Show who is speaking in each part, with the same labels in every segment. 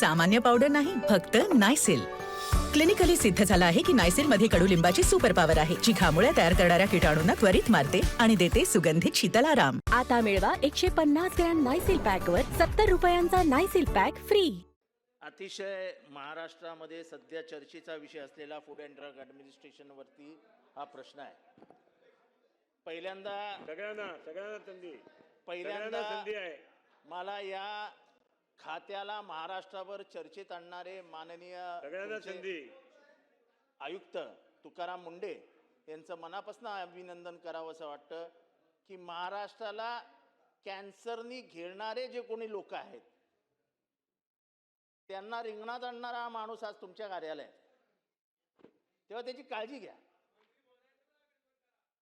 Speaker 1: सामान्य पावडर नाही, फक्त नायसिल. क्लिनिकली सिद्ध झाला आहे की नायसिल मध्ये कडुलिंबाची सुपर पॉवर आहे, जी घामुळ्या तयार करणाऱ्या किटाणूंना त्वरित मारते आणि देते सुगंधित शीतल आराम.
Speaker 2: आता मिळवा 150 ग्रॅम नायसिल पॅक वर 70 रुपयांचा नायसिल पॅक फ्री.
Speaker 3: अतिशय महाराष्ट्रामध्ये सध्या चर्चेचा विषय असलेला फूड अँड ड्रग ॲडमिनिस्ट्रेशन वरती हा प्रश्न आहे. पहिल्यांदा
Speaker 4: सगळ्यांना संधी आहे.
Speaker 3: मला या खात्याला महाराष्ट्रावर चर्चेत आणणारे माननीय तुमचे आयुक्त तुकाराम मुंडे यांचं मनापासून अभिनंदन करावं असं वाटतं की महाराष्ट्राला कॅन्सरनी घेणारे जे कोणी लोक आहेत त्यांना रिंगणात आणणारा हा माणूस आज तुमच्या कार्यालयात, तेव्हा त्याची काळजी घ्या.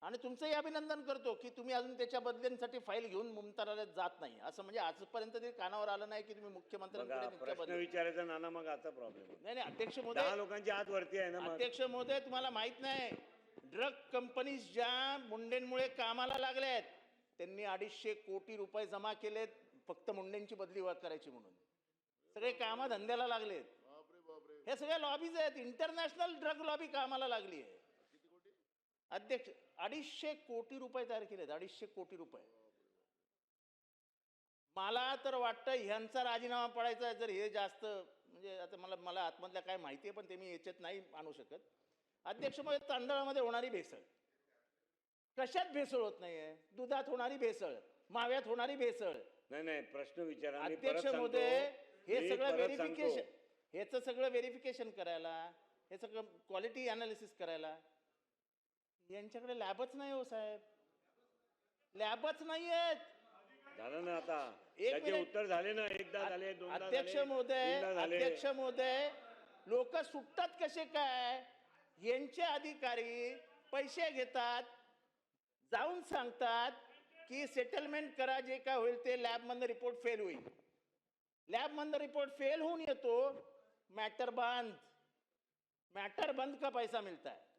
Speaker 3: आणि तुमचंही अभिनंदन करतो की तुम्ही अजून त्याच्या बदल्यांसाठी फाईल घेऊन मंत्रालयात जात नाही. असं म्हणजे आजपर्यंत तरी कानावर आलं नाही की तुम्ही मुख्यमंत्र्यांकडे
Speaker 4: प्रश्न विचारायचा नाना, मग आता प्रॉब्लेम
Speaker 3: नाही. अध्यक्ष महोदय,
Speaker 4: 10 लोकांची हात वरती आहे ना.
Speaker 3: अध्यक्ष महोदय, तुम्हाला माहित नाही, ड्रग कंपनीज ज्या मुंडेंमुळे कामाला लागल्यात त्यांनी 250 कोटी रुपये जमा केलेत फक्त मुंडेंची बदली करायची म्हणून. सगळे कामं धंद्याला लागलेत. हे सगळ्या लॉबीज आहेत. इंटरनॅशनल ड्रग लॉबी कामाला लागली आहे. अध्यक्ष 250 कोटी रुपये तयार केलेत. 250 कोटी रुपये. मला तर वाटतं ह्यांचा राजीनामा पडायचा आहे जर हे जास्त, म्हणजे आता मला आतमधल्या काय माहिती आहे पण ते मी याच्यात नाही आणू शकत. अध्यक्ष म्हणजे तांदळामध्ये होणारी भेसळ, कशात भेसळ होत नाहीये? दुधात होणारी भेसळ, माव्यात होणारी भेसळ.
Speaker 4: नाही प्रश्न विचारा.
Speaker 3: अध्यक्ष महोदय, हे सगळं व्हेरिफिकेशन, ह्याचं सगळं व्हेरिफिकेशन करायला, हे सगळं क्वालिटी अनालिसिस करायला यांच्याकडे लॅबच नाही हो साहेब, लॅबच नाही आहेत.
Speaker 4: झालं ना आता,
Speaker 3: एक
Speaker 4: त्याचे उत्तर झाले ना, एकदा झाले, दोनदा
Speaker 3: अध्यक्ष
Speaker 4: झाले,
Speaker 3: महोदय,
Speaker 4: तीनदा झाले.
Speaker 3: अध्यक्ष महोदय, लोक सुटतात कसे काय? यांचे अधिकारी पैसे घेतात, जाऊन सांगतात की सेटलमेंट करा, जे काय होईल ते. लॅब मधनं रिपोर्ट फेल होईल, लॅब मधनं रिपोर्ट फेल होऊन येतो, मॅटर बंद का पैसा मिळता है.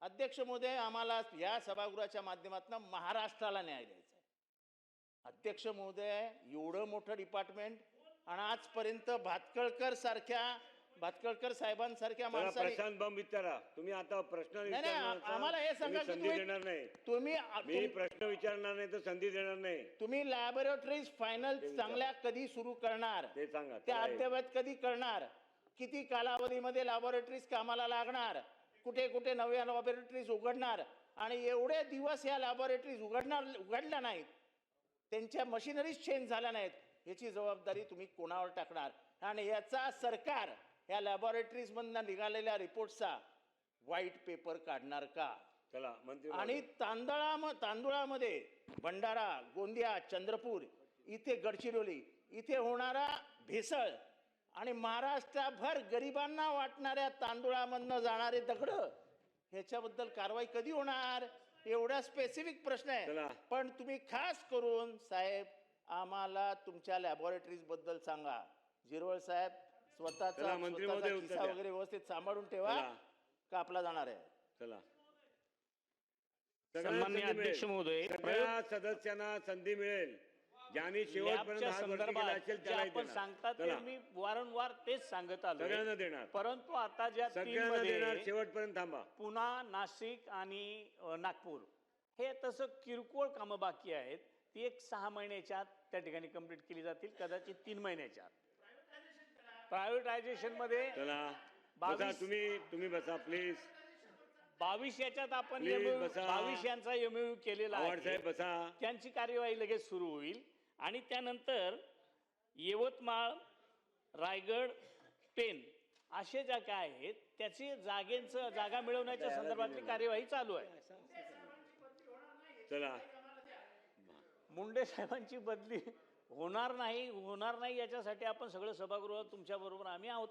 Speaker 3: अध्यक्ष महोदय, आम्हाला या सभागृहाच्या माध्यमातून महाराष्ट्राला न्याय द्यायचा आहे. अध्यक्ष महोदय, एवढं मोठं डिपार्टमेंट आणि आजपर्यंत भातकळकर साहेबांसारख्या माणसाने.
Speaker 4: प्रशांत बंब विचारा तुम्ही. आता प्रश्न
Speaker 3: आम्हाला हे सांगा की
Speaker 4: संधी देणार नाही. मी प्रश्न विचारणार नाही तर संधी देणार नाही.
Speaker 3: तुम्ही लॅबोरेटरीज फायनल चांगल्या कधी सुरू करणार
Speaker 4: ते सांगा.
Speaker 3: त्या अद्ययावत कधी करणार? किती कालावधीमध्ये लॅबोरेटरीज कामाला लागणार? कुठे कुठे नव्या लॅबोरेटरीज उघडणार? आणि एवढे दिवस या लॅबोरेटरीज उघडल्या नाहीत, त्यांच्या मशिनरीज चेंज झाल्या नाहीत, याची जबाबदारी तुम्ही कोणावर टाकणार? आणि याचा सरकार या लॅबोरेटरीज मधून निघालेल्या रिपोर्टचा व्हाईट पेपर काढणार का?
Speaker 4: चला मंत्री.
Speaker 3: आणि तांदुळामध्ये भंडारा, गोंदिया, चंद्रपूर, इथे गडचिरोली, इथे होणारा भेसळ आणि महाराष्ट्रभर गरिबांना वाटणाऱ्या तांदुळामधनं जाणारे दगड, ह्याच्याबद्दल कारवाई कधी होणार? एवढा स्पेसिफिक प्रश्न आहे. पण तुम्ही खास करून साहेब आम्हाला तुमच्या लॅबोरेटरीज बद्दल सांगा. जिरवळ साहेब, स्वतःचा खिसा वगैरे व्यवस्थित सांभाळून ठेवा, कापला जाणार आहे.
Speaker 4: चला.
Speaker 5: सन्माननीय अध्यक्ष महोदय,
Speaker 4: सदस्यांना संधी मिळेल ज्यांनी शेवटपर्यंत
Speaker 5: आपण सांगतात ते मी वारंवार तेच सांगत आलो.
Speaker 4: सगळ्यांना देणार,
Speaker 5: परंतु आता ज्या
Speaker 4: सगळ्यांना देणार. शेवटपर्यंत थांबा.
Speaker 5: पुणा, नाशिक आणि नागपूर हे तसं किरकोळ कामं बाकी आहेत. ती एक 6 महिन्याच्या आत त्या ठिकाणी कंप्लीट केली जातील, कदाचित 3 महिन्याच्या आत. प्रायव्हेटायझेशन मध्ये
Speaker 4: तुम्ही बसा प्लीज.
Speaker 5: 22 याच्यात आपण
Speaker 4: 22
Speaker 5: यांचा एमओयू केलेला आहे.
Speaker 4: बसा.
Speaker 5: त्यांची कार्यवाही लगेच सुरू होईल आणि त्यानंतर यवतमाळ, रायगड, पेन असे ज्या काय आहेत त्याची जागा मिळवण्याच्या संदर्भातली कार्यवाही चालू आहे.
Speaker 4: चला.
Speaker 5: मुंडे साहेबांची बदली होणार नाही याच्यासाठी आपण सगळं सभागृह तुमच्या बरोबर आम्ही आहोत.